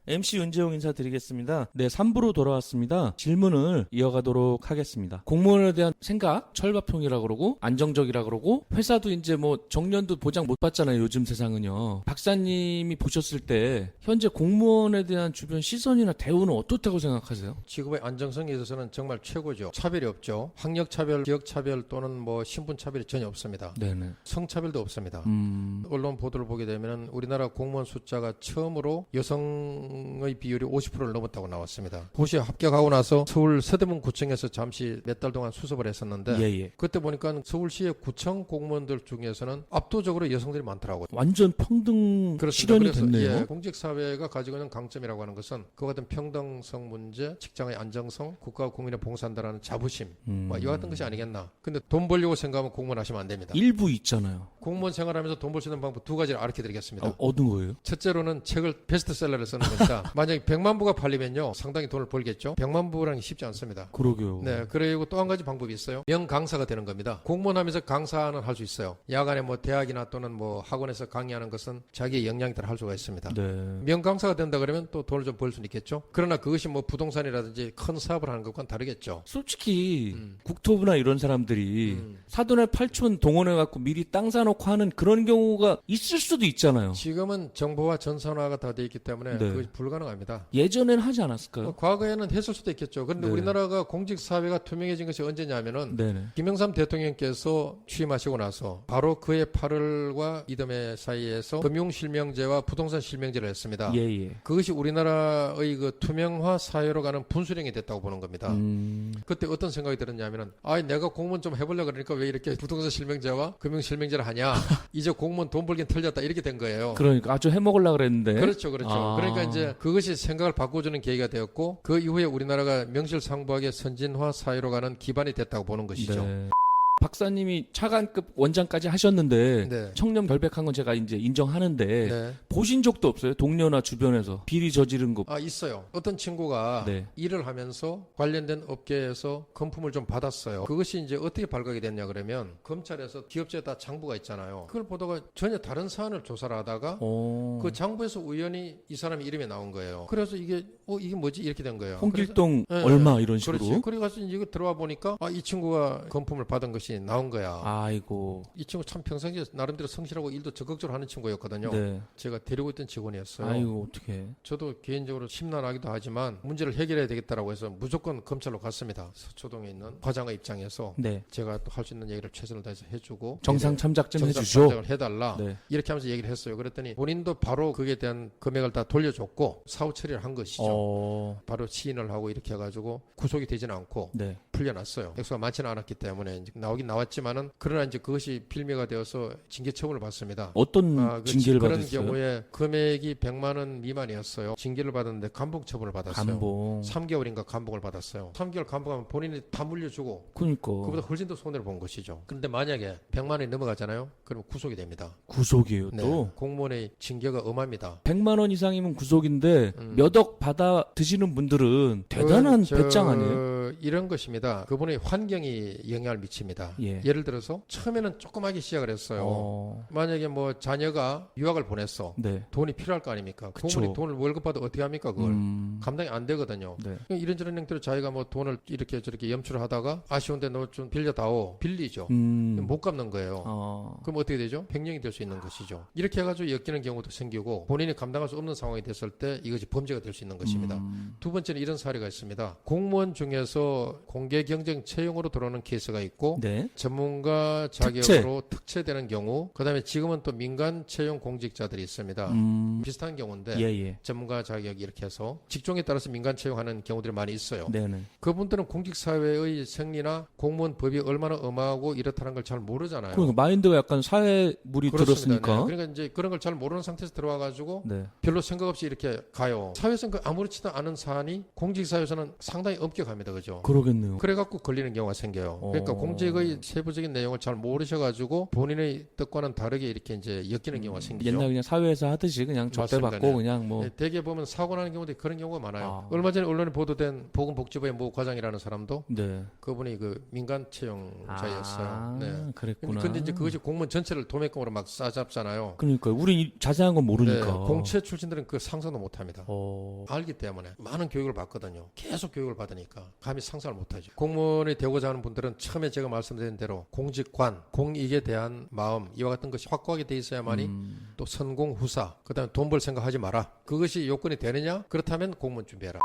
MC 윤재용 인사드리겠습니다. 네, 3부로 돌아왔습니다. 질문을 이어가도록 하겠습니다. 공무원에 대한 생각, 철밥통이라 그러고 안정적이라 그러고 회사도 이제 뭐 정년도 보장 못 받잖아요. 요즘 세상은요. 박사님이 보셨을 때 현재 공무원에 대한 주변 시선이나 대우는 어떻다고 생각하세요? 직업의 안정성에 있어서는 정말 최고죠. 차별이 없죠. 학력차별, 지역차별 또는 뭐 신분차별이 전혀 없습니다. 네네. 성차별도 없습니다. 언론 보도를 보게 되면 우리나라 공무원 숫자가 처음으로 여성의 비율이 50%를 넘었다고 나왔습니다. 고시에 합격하고 나서 서울 서대문 구청에서 잠시 몇 달 동안 수습을 했었는데 예예. 그때 보니까 서울시의 구청 공무원들 중에서는 압도적으로 여성들이 많더라고요. 완전 평등 그렇습니다. 실현이 그래서 됐네요. 예, 공직사회가 가지고 있는 강점이라고 하는 것은 그와 같은 평등성 문제, 직장의 안정성, 국가와 국민의 봉사한다라는 자부심 뭐 이와 같은 것이 아니겠나. 근데 돈 벌려고 생각하면 공무원 하시면 안 됩니다. 일부 있잖아요. 공무원 생활하면서 돈 벌 수 있는 방법 두 가지를 알려드리겠습니다. 어떤 거예요? 첫째로는 책을 베스트셀러를 쓰는 겁니다. 만약에 100만 부가 팔리면요 상당히 돈을 벌겠죠. 100만 부라는 게 쉽지 않습니다. 그러게요. 네, 그리고 또 한 가지 방법이 있어요. 명강사가 되는 겁니다. 공무원 하면서 강사는 할 수 있어요. 야간에 뭐 대학이나 또는 뭐 학원에서 강의하는 것은 자기의 역량에 따라 할 수가 있습니다. 네. 명강사가 된다 그러면 또 돈을 좀 벌 수는 있겠죠. 그러나 그것이 뭐 부동산이라든지 큰 사업을 하는 것과는 다르겠죠. 솔직히 국토부나 이런 사람들이 사돈의 팔촌 동원해갖고 미리 땅 사놓고 하는 그런 경우가 있을 수도 있잖아요. 지금은 정보화 전산화가 다 돼 있기 때문에 네. 그것이 불가능합니다. 예전엔 하지 않았을까요? 과거에는 했을 수도 있겠죠. 그런데 네. 우리나라가 공직사회가 투명해진 것이 언제냐면은 네네. 김영삼 대통령께서 취임하시고 나서 바로 그해 8월과 이듬해 사이에서 금융실명제와 부동산실명제를 했습니다. 예예. 그것이 우리나라의 그 투명화 사회로 가는 분수령이 됐다고 보는 겁니다. 그때 어떤 생각이 들었냐면은 내가 공무원 좀 해보려고 그러니까 왜 이렇게 부동산 실명제와 금융 실명제를 하냐 이제 공무원 돈 벌긴 틀렸다 이렇게 된 거예요. 그러니까 아주 해먹으려고 그랬는데. 그렇죠. 아. 그러니까 이제 그것이 생각을 바꿔주는 계기가 되었고 그 이후에 우리나라가 명실상부하게 선진화 사회로 가는 기반이 됐다고 보는 것이죠. 네. 박사님이 차관급 원장까지 하셨는데 네. 청렴 결백한 건 제가 이제 인정하는데 네. 보신 적도 없어요? 동료나 주변에서 비리 저지른 거. 있어요. 어떤 친구가 네. 일을 하면서 관련된 업계에서 금품을 좀 받았어요. 그것이 이제 어떻게 발각이 됐냐 그러면 검찰에서 기업체에다 장부가 있잖아요. 그걸 보다가 전혀 다른 사안을 조사를 하다가 그 장부에서 우연히 이 사람 이름이 나온 거예요. 그래서 이게 뭐지 이렇게 된 거예요. 홍길동 그래서, 얼마 이런 식으로. 그렇지. 그래가지고 이거 들어와 보니까 이 친구가 금품을 받은 것이 나온 거야. 아이고. 이 친구 참 평상시에 나름대로 성실하고 일도 적극적으로 하는 친구였거든요. 네. 제가 데리고 있던 직원이었어요. 아이고 어떡해. 저도 개인적으로 심란하기도 하지만 문제를 해결해야 되겠다라고 해서 무조건 검찰로 갔습니다. 서초동에 있는 과장의 입장에서 네. 제가 또 할 수 있는 얘기를 최선을 다해서 해주고 정상 참작 좀 정상 해주죠. 참작을 해달라 네. 이렇게 하면서 얘기를 했어요. 그랬더니 본인도 바로 그에 대한 금액을 다 돌려줬고 사후 처리를 한 것이죠. 바로 시인을 하고 이렇게 해가지고 구속이 되지는 않고 네. 풀려났어요. 액수가 많지는 않았기 때문에 이제 나오긴 나왔지만은 그러나 이제 그것이 빌미가 되어서 징계 처분을 받습니다. 어떤 징계를 그런 받았어요? 경우에 금액이 100만 원 미만이었어요. 징계를 받았는데 감봉 처분을 받았어요. 감봉. 3개월인가 감봉을 받았어요. 3개월 감봉하면 본인이 다 물려주고 그러니까. 그보다 훨씬 더 손해를 본 것이죠. 그런데 만약에 100만 원이 넘어가잖아요. 그러면 구속이 됩니다. 구속이에요 또. 네, 공무원의 징계가 엄합니다. 100만 원 이상이면 구속인데 몇 억 받아 드시는 분들은 대단한 배짱 아니에요? 이런 것입니다. 그분의 환경이 영향을 미칩니다. 예. 예를 들어서 처음에는 조그맣게 시작을 했어요. 만약에 뭐 자녀가 유학을 보냈어. 네. 돈이 필요할 거 아닙니까? 그쵸. 공무원이 돈을 월급 받아 어떻게 합니까 그걸? 감당이 안 되거든요. 네. 이런저런 행태로 자기가 뭐 돈을 이렇게 저렇게 염출을 하다가 아쉬운데 너 좀 빌려다오. 빌리죠. 못 갚는 거예요. 그럼 어떻게 되죠? 횡령이 될 수 있는 것이죠. 이렇게 해가지고 엮이는 경우도 생기고 본인이 감당할 수 없는 상황이 됐을 때 이것이 범죄가 될 수 있는 것입니다. 두 번째는 이런 사례가 있습니다. 공무원 중에서 공개 경쟁 채용으로 들어오는 케이스가 있고 네. 전문가 자격으로 특채되는 경우 그다음에 지금은 또 민간 채용 공직자들이 있습니다. 비슷한 경우인데 예예. 전문가 자격 이렇게 해서 직종에 따라서 민간 채용하는 경우들이 많이 있어요. 네네. 그분들은 공직사회의 생리나 공무원 법이 얼마나 엄하고 이렇다는 걸 잘 모르잖아요. 그러니까 마인드가 약간 사회물이 그렇습니다. 들었으니까. 네. 그러니까 이제 그런 걸 잘 모르는 상태에서 들어와가지고 네. 별로 생각 없이 이렇게 가요. 사회에서는 아무렇지도 않은 사안이 공직사회에서는 상당히 엄격합니다. 그죠? 거죠. 그러겠네요. 그래갖고 걸리는 경우가 생겨요. 그러니까 공직의 세부적인 내용을 잘 모르셔가지고 본인의 뜻과는 다르게 이렇게 이제 엮이는 경우가 생기죠. 옛날 그냥 사회에서 하듯이 그냥 접대받고 그냥 뭐. 대개 보면 사고 나는 경우도 그런 경우가 많아요. 얼마 전에 언론에 보도된 보건복지부의 모 과장이라는 사람도 네. 그분이 그 민간 채용자였어요. 네. 그랬구나. 근데 이제 그것이 공무원 전체를 도매금으로 막 싸잡잖아요. 그러니까 우리 자세한 건 모르니까. 네. 공채 출신들은 그 상상도 못합니다. 알기 때문에 많은 교육을 받거든요. 계속 교육을 받으니까 감히 상상을 못하죠. 공무원이 되고자 하는 분들은 처음에 제가 말씀드린 대로 공직관, 공익에 대한 마음 이와 같은 것이 확고하게 돼 있어야만이 또 선공후사, 그다음에 돈 벌 생각하지 마라. 그것이 요건이 되느냐? 그렇다면 공무원 준비해라.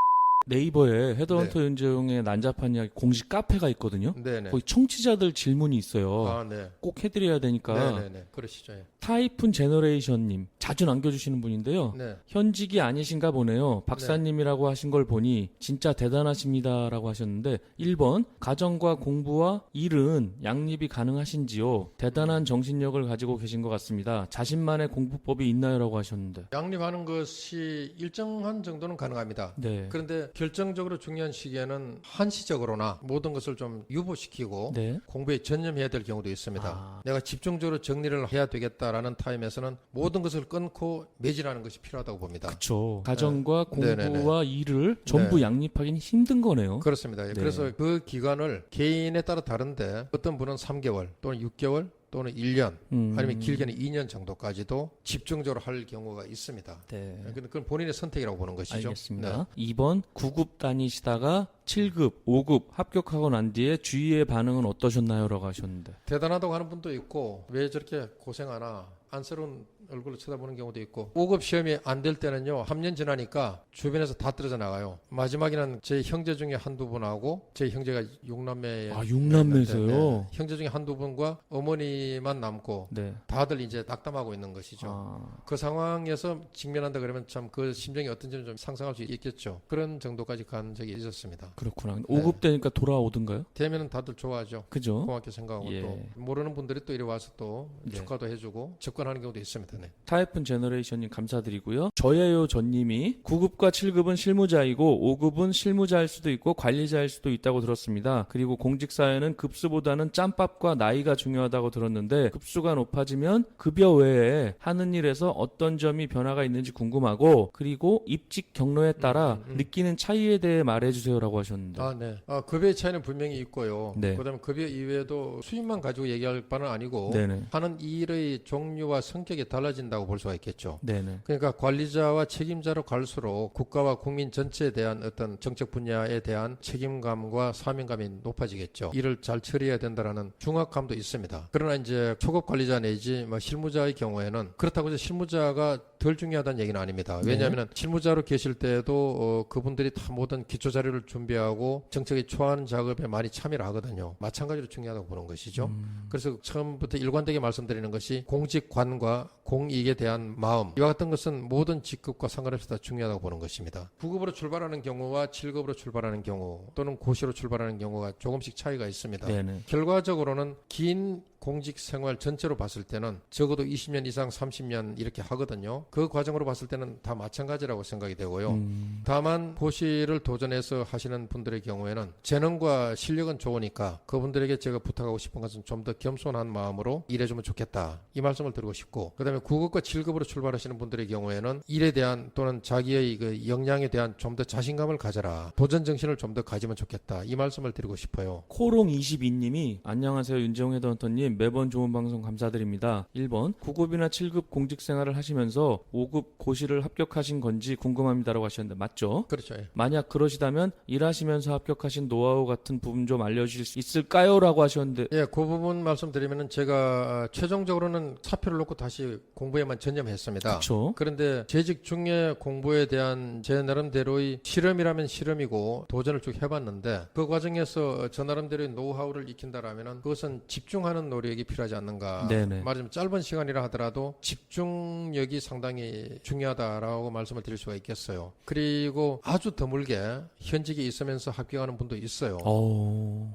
네이버에 헤드헌터 윤재용의 난잡한 이야기 공식 카페가 있거든요. 네네. 거기 청취자들 질문이 있어요. 아, 네. 꼭 해드려야 되니까. 네네네. 그러시죠. 예. 타이푼 제너레이션님 자주 남겨주시는 분인데요. 네. 현직이 아니신가 보네요. 박사님이라고 하신 걸 보니 진짜 대단하십니다라고 하셨는데 1번 가정과 공부와 일은 양립이 가능하신지요? 대단한 정신력을 가지고 계신 것 같습니다. 자신만의 공부법이 있나요라고 하셨는데 양립하는 것이 일정한 정도는 가능합니다. 네. 그런데 결정적으로 중요한 시기에는 한시적으로나 모든 것을 좀 유보시키고 네. 공부에 전념해야 될 경우도 있습니다. 내가 집중적으로 정리를 해야 되겠다라는 타임에서는 모든 것을 끊고 매진하는 것이 필요하다고 봅니다. 그렇죠. 가정과 네. 공부와 일을 전부 양립하기는 힘든 거네요. 그렇습니다. 네. 그래서 그 기간을 개인에 따라 다른데 어떤 분은 3개월 또는 6개월 또는 1년 아니면 길게는 2년 정도까지도 집중적으로 할 경우가 있습니다. 네. 그건 본인의 선택이라고 보는 것이죠. 알겠습니다. 2번 9급 다니시다가 7급, 5급 합격하고 난 뒤에 주위의 반응은 어떠셨나요? 라고 하셨는데 대단하다고 하는 분도 있고 왜 저렇게 고생하나 안쓰러운 얼굴로 쳐다보는 경우도 있고 5급 시험이 안 될 때는요 3년 지나니까 주변에서 다 떨어져 나가요. 마지막에는 제 형제 중에 한두 분하고 제 형제가 6남매에 6남매에서요? 형제 중에 한두 분과 어머니만 남고 네. 다들 이제 낙담하고 있는 것이죠. 그 상황에서 직면한다 그러면 참 그 심정이 어떤지는 좀 상상할 수 있겠죠. 그런 정도까지 간 적이 있었습니다. 그렇구나. 5급 되니까 돌아오던가요? 되면은 다들 좋아하죠. 그죠? 고맙게 생각하고 또 모르는 분들이 또 이리 와서 또 축하도 해주고 접근하는 경우도 있습니다. 네. 타이푼 제너레이션님 감사드리고요. 저예요 전님이 9급과 7급은 실무자이고 5급은 실무자일 수도 있고 관리자일 수도 있다고 들었습니다. 그리고 공직사회는 급수보다는 짬밥과 나이가 중요하다고 들었는데 급수가 높아지면 급여 외에 하는 일에서 어떤 점이 변화가 있는지 궁금하고 그리고 입직 경로에 따라 느끼는 차이에 대해 말해주세요라고 하셨는데 네. 급여의 차이는 분명히 있고요. 네. 그다음에 급여 이외에도 수입만 가지고 얘기할 바는 아니고 네네. 하는 일의 종류와 성격이 달라진다고 볼 수가 있겠죠. 네네. 그러니까 관리자와 책임자로 갈수록 국가와 국민 전체에 대한 어떤 정책 분야에 대한 책임감과 사명감이 높아지겠죠. 일을 잘 처리해야 된다라는 중압감도 있습니다. 그러나 이제 초급 관리자 내지 실무자의 경우에는 그렇다고 해서 실무자가 덜 중요하다는 얘기는 아닙니다. 왜냐하면 실무자로 계실 때도 그분들이 다 모든 기초 자료를 준비하고 정책에 초안 작업에 많이 참여를 하거든요. 마찬가지로 중요하다고 보는 것이죠. 그래서 처음부터 일관되게 말씀드리는 것이 공직관과 공익에 대한 마음 이와 같은 것은 모든 직급과 상관없이 다 중요하다고 보는 것입니다. 9급으로 출발하는 경우와 7급으로 출발하는 경우 또는 고시로 출발하는 경우가 조금씩 차이가 있습니다. 네네. 결과적으로는 긴 공직 생활 전체로 봤을 때는 적어도 20년 이상 30년 이렇게 하거든요. 그 과정으로 봤을 때는 다 마찬가지라고 생각이 되고요. 다만 고시를 도전해서 하시는 분들의 경우에는 재능과 실력은 좋으니까 그분들에게 제가 부탁하고 싶은 것은 좀 더 겸손한 마음으로 일해주면 좋겠다. 이 말씀을 드리고 싶고 그다음에 9급과 7급으로 출발하시는 분들의 경우에는 일에 대한 또는 자기의 그 역량에 대한 좀 더 자신감을 가져라. 도전 정신을 좀 더 가지면 좋겠다. 이 말씀을 드리고 싶어요. 코롱22님이 안녕하세요 윤재용 헤드헌터님 매번 좋은 방송 감사드립니다. 1번 9급이나 7급 공직생활을 하시면서 5급 고시를 합격하신 건지 궁금합니다라고 하셨는데 맞죠? 그렇죠. 예. 만약 그러시다면 일하시면서 합격하신 노하우 같은 부분 좀 알려주실 수 있을까요? 라고 하셨는데 예, 그 부분 말씀드리면은 제가 최종적으로는 사표를 놓고 다시 공부에만 전념했습니다. 그렇죠. 그런데 재직 중에 공부에 대한 제 나름대로의 실험이라면 실험이고 도전을 쭉 해봤는데 그 과정에서 저 나름대로의 노하우를 익힌다라면은 그것은 집중하는 노력이 필요하지 않는가. 네네. 말하자면 짧은 시간이라 하더라도 집중력이 상당히 중요하다라고 말씀을 드릴 수가 있겠어요. 그리고 아주 드물게 현직에 있으면서 합격하는 분도 있어요.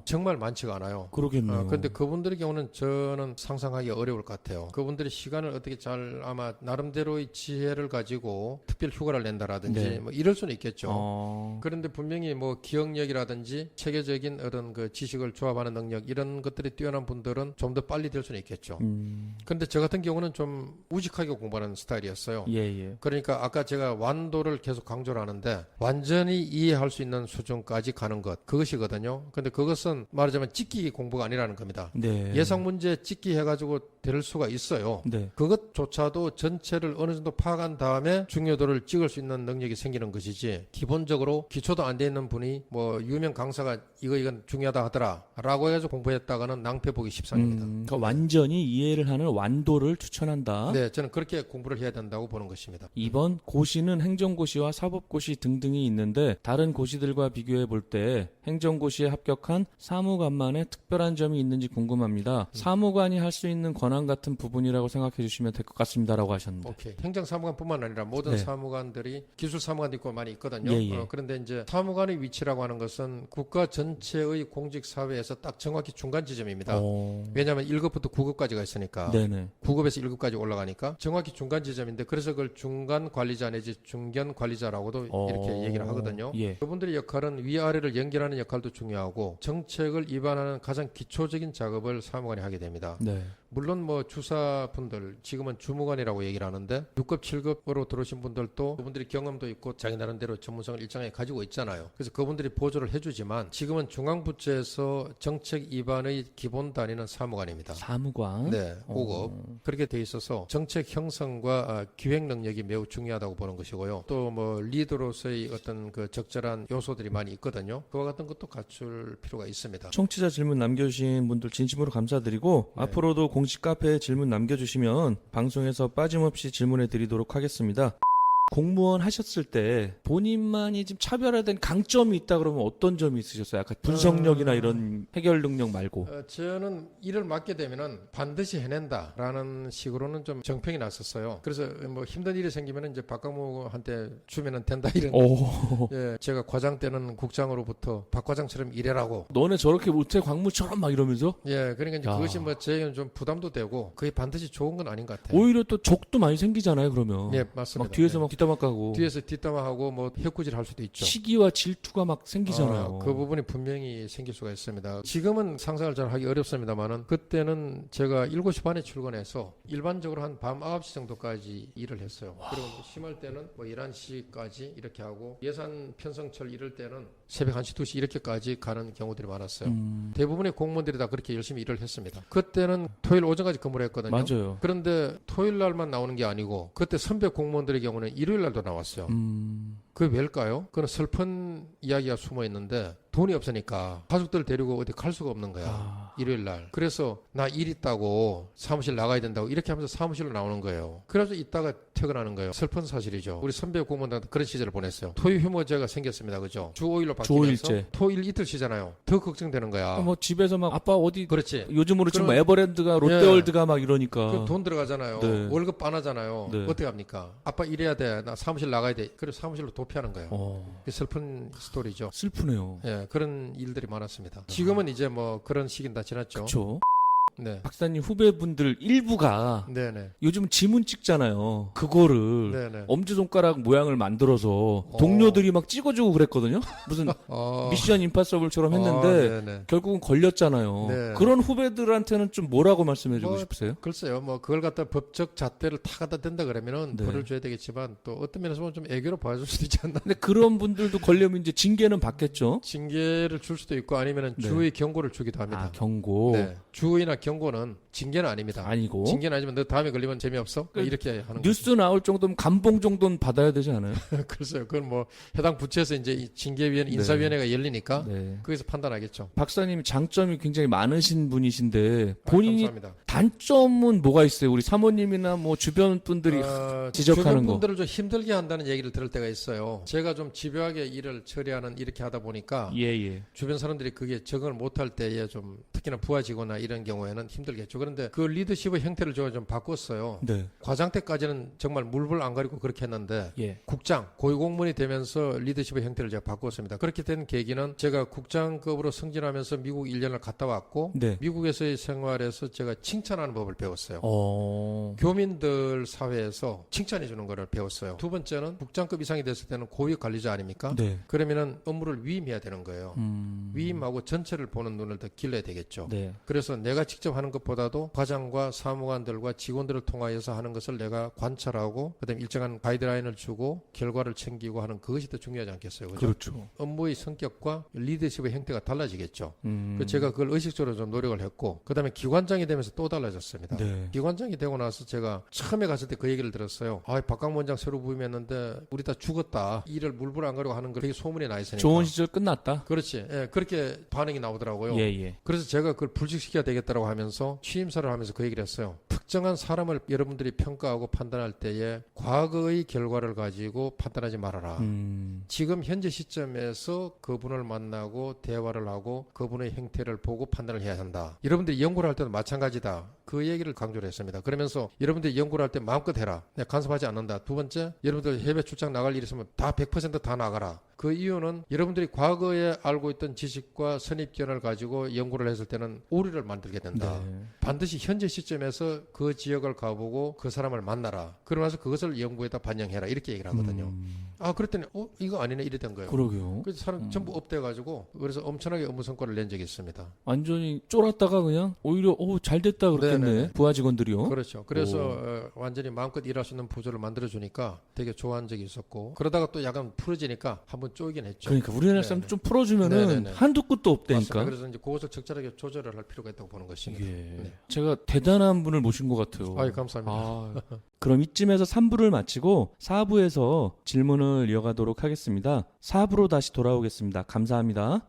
정말 많지가 않아요. 그러겠네요. 그런데 그분들의 경우는 저는 상상하기 어려울 것 같아요. 그분들이 시간을 어떻게 잘 아마 나름대로의 지혜를 가지고 특별 휴가를 낸다라든지 네. 뭐 이럴 수는 있겠죠. 그런데 분명히 뭐 기억력이라든지 체계적인 어떤 그 지식을 조합하는 능력 이런 것들이 뛰어난 분들은 좀 더 빨리 될 수는 있겠죠. 그런데 저 같은 경우는 좀 우직하게 공부하는 스타일이었어요. 예. 그러니까 아까 제가 완도를 계속 강조를 하는데 완전히 이해할 수 있는 수준까지 가는 것 그것이거든요. 근데 그것은 말하자면 찍기 공부가 아니라는 겁니다. 네. 예상 문제 찍기 해가지고 될 수가 있어요. 네. 그것조차도 전체를 어느 정도 파악한 다음에 중요도를 찍을 수 있는 능력이 생기는 것이지 기본적으로 기초도 안 돼 있는 분이 뭐 유명 강사가 이건 중요하다 하더라라고 해가지고 공부했다가는 낭패 보기 십상입니다. 그러니까 완전히 이해를 하는 완도를 추천한다. 네, 저는 그렇게 공부를 해야 된다고 보는 것입니다. 2번 고시는 행정고시와 사법고시 등등이 있는데 다른 고시들과 비교해 볼 때 행정고시에 합격한 사무관만의 특별한 점이 있는지 궁금합니다. 사무관이 할 수 있는 권한 같은 부분이라고 생각해 주시면 될 것 같습니다라고 하셨는데. 오케이. 행정사무관뿐만 아니라 모든 네. 사무관들이 기술사무관도 있고 많이 있거든요. 예. 그런데 이제 사무관의 위치라고 하는 것은 국가 전체의 공직사회에서 딱 정확히 중간 지점입니다. 왜냐하면 1급부터 9급까지가 있으니까. 네네. 9급에서 1급까지 올라가니까 정확히 중간 지점인데 그래서 그걸 중간 관리자 내지 중견 관리자라고도 이렇게 얘기를 하거든요. 예. 그분들의 역할은 위아래를 연결하는 역할도 중요하고 정책을 입안하는 가장 기초적인 작업을 사무관이 하게 됩니다. 네. 물론 뭐 주사분들 지금은 주무관이라고 얘기를 하는데 6급 7급으로 들어오신 분들도 그분들이 경험도 있고 자기 나름대로 전문성을 일정하게 가지고 있잖아요. 그래서 그분들이 보조를 해주지만 지금은 중앙부처에서 정책 입안의 기본 단위는 사무관입니다. 사무관. 네, 5급 그렇게 돼 있어서 정책 형성과 기획 능력이 매우 중요하다고 보는 것이고요. 또 뭐 리더로서의 어떤 그 적절한 요소들이 많이 있거든요. 그와 같은 것도 갖출 필요가 있습니다. 청취자 질문 남겨주신 분들 진심으로 감사드리고 네. 앞으로도 공식 카페에 질문 남겨주시면 방송에서 빠짐없이 질문해 드리도록 하겠습니다. 공무원 하셨을 때 본인만이 좀 차별화된 강점이 있다 그러면 어떤 점이 있으셨어요? 약간 분석력이나 이런 해결 능력 말고. 저는 일을 맡게 되면은 반드시 해낸다라는 식으로는 좀 정평이 났었어요. 그래서 뭐 힘든 일이 생기면은 이제 박광무한테 주면은 된다 이런. 예, 제가 과장 때는 국장으로부터 박 과장처럼 일해라고. 너네 저렇게 못해 광무처럼 막 이러면서? 예, 그러니까 이제 그것이 뭐 저에게는 좀 부담도 되고 그게 반드시 좋은 건 아닌 것 같아요. 오히려 또 적도 많이 생기잖아요, 그러면. 예, 맞습니다. 막 뒤에서 네. 막 뒷담화 까고. 뒤에서 뒷담화하고 뭐 혀꾸질 할 수도 있죠. 시기와 질투가 막 생기잖아요. 그 부분이 분명히 생길 수가 있습니다. 지금은 상상을 잘 하기 어렵습니다만은 그때는 제가 7시 반에 출근해서 일반적으로 한 밤 9시 정도까지 일을 했어요. 그리고 뭐 심할 때는 뭐 11시까지 이렇게 하고 예산 편성철 이럴 때는 새벽 1시, 2시 이렇게까지 가는 경우들이 많았어요. 대부분의 공무원들이 다 그렇게 열심히 일을 했습니다. 그때는 토요일 오전까지 근무를 했거든요. 맞아요. 그런데 토요일 날만 나오는 게 아니고 그때 선배 공무원들의 경우는 일요일 날도 나왔어요. 그게 왜일까요? 그건 슬픈 이야기가 숨어 있는데 돈이 없으니까 가족들 데리고 어디 갈 수가 없는 거야. 일요일 날. 그래서 나 일 있다고 사무실 나가야 된다고 이렇게 하면서 사무실로 나오는 거예요. 그래서 이따가 퇴근하는 거예요. 슬픈 사실이죠. 우리 선배 공무원들한테 그런 시절을 보냈어요. 토요 휴무제가 생겼습니다. 그죠? 주 5일로 바뀌면서 주 5일제. 토일 이틀 쉬잖아요. 더 걱정되는 거야. 뭐 집에서 막 아빠 어디 그렇지. 요즘으로 지금 그럼- 뭐 에버랜드가 롯데월드가 막 이러니까. 그럼 돈 들어가잖아요. 네. 월급 빠나잖아요. 네. 어떻게 합니까? 아빠 일해야 돼. 나 사무실 나가야 돼. 그래서 사무실로 도피하는 거예요. 그게 슬픈 스토리죠. 슬프네요. 예, 그런 일들이 많았습니다. 지금은 이제 뭐 그런 시기는 다 지났죠. 그렇죠. 네. 박사님 후배분들 일부가 네네. 요즘 지문 찍잖아요. 그거를 네네. 엄지손가락 모양을 만들어서 동료들이 막 찍어주고 그랬거든요. 무슨 미션 임파서블처럼 했는데 네네. 결국은 걸렸잖아요. 네. 그런 후배들한테는 좀 뭐라고 말씀해주고 뭐, 싶으세요? 글쎄요, 뭐 그걸 갖다 법적 잣대를 타 갖다 댄다 그러면은 네. 벌을 줘야 되겠지만 또 어떤 면에서 보면 좀 애교로 봐줄 수도 있지 않나. 근데 그런 분들도 걸려면 이제 징계는 받겠죠. 징계를 줄 수도 있고 아니면은 네. 주의 경고를 주기도 합니다. 아, 경고. 네. 주의나 경고는 징계는 아닙니다. 아니고. 징계는 아니지만 너 다음에 걸리면 재미없어? 이렇게 하는 뉴스 거죠. 나올 정도면 감봉 정도는 받아야 되지 않아요? 글쎄요. 그건 뭐 해당 부처에서 이제 이 징계위원 인사위원회가 열리니까 거기서 판단하겠죠. 박사님이 장점이 굉장히 많으신 분이신데 본인이 감사합니다. 단점은 뭐가 있어요? 우리 사모님이나 뭐 주변 분들이 지적하는 주변 거. 분들을 좀 힘들게 한다는 얘기를 들을 때가 있어요. 제가 좀 집요하게 일을 처리하는 이렇게 하다 보니까 주변 사람들이 그게 적응을 못할 때에 좀 특히나 부하 직원이나 이런 경우에는 힘들겠죠. 그런데 그 리더십의 형태를 제가 좀 바꿨어요. 과장 때까지는 정말 물불 안 가리고 그렇게 했는데 국장, 고위공무원이 되면서 리더십의 형태를 제가 바꿨습니다. 그렇게 된 계기는 제가 국장급으로 승진하면서 미국 1년을 갔다 왔고 미국에서의 생활에서 제가 칭찬하는 법을 배웠어요. 교민들 사회에서 칭찬해 주는 거를 배웠어요. 두 번째는 국장급 이상이 됐을 때는 고위 관리자 아닙니까? 그러면은 업무를 위임해야 되는 거예요. 위임하고 전체를 보는 눈을 더 길러야 되겠죠. 그래서 내가 직접 하는 것보다도 과장과 사무관들과 직원들을 통하여서 하는 것을 내가 관찰하고 그다음에 일정한 가이드라인을 주고 결과를 챙기고 하는 그것이 더 중요하지 않겠어요. 그죠? 그렇죠. 업무의 성격과 리더십의 형태가 달라지겠죠. 제가 그걸 의식적으로 좀 노력을 했고 그다음에 기관장이 되면서 또 달라졌습니다. 기관장이 되고 나서 제가 처음에 갔을 때 그 얘기를 들었어요. 박강원장 새로 부임했는데 우리 다 죽었다. 일을 물불 안 가리고 하는 거 되게 소문이 나 있으니까. 좋은 시절 끝났다. 그렇지. 그렇게 반응이 나오더라고요. 그래서 제가 그걸 불식시켜야 되겠다고 하면서 취임사를 하면서 그 얘기를 했어요. 특정한 사람을 여러분들이 평가하고 판단할 때에 과거의 결과를 가지고 판단하지 말아라. 지금 현재 시점에서 그분을 만나고 대화를 하고 그분의 행태를 보고 판단을 해야 한다. 여러분들이 연구를 할 때도 마찬가지다. 그 얘기를 강조를 했습니다. 그러면서 여러분들이 연구를 할 때 마음껏 해라. 내가 간섭하지 않는다. 두 번째, 여러분들 해외 출장 나갈 일 있으면 다 100% 나가라. 그 이유는 여러분들이 과거에 알고 있던 지식과 선입견을 가지고 연구를 했을 때는 오류를 만들게 된다. 반드시 현재 시점에서 그 지역을 가보고 그 사람을 만나라. 그러면서 그것을 연구에다 반영해라. 이렇게 얘기를 하거든요. 그랬더니 이거 아니네 이랬던 거예요. 그러게요. 그래서 사람 전부 업돼가지고 그래서 엄청나게 업무 성과를 낸 적이 있습니다. 완전히 쫄았다가 그냥 오히려 잘 됐다 그랬겠네. 부하 직원들이요. 그렇죠. 그래서 완전히 마음껏 일할 수 있는 부조를 만들어주니까 되게 좋아한 적이 있었고 그러다가 또 약간 풀어지니까 한번 쪼이긴 했죠. 그러니까 우리나라 사람 좀 풀어주면은 한두 끝도 없다니까. 맞습니다. 그래서 이제 그것을 적절하게 조절을 할 필요가 있다고 보는 것입니다. 제가 대단한 분을 모신 것 같아요. 감사합니다. 그럼 이쯤에서 3부를 마치고 4부에서 질문을 이어가도록 하겠습니다. 4부로 다시 돌아오겠습니다. 감사합니다.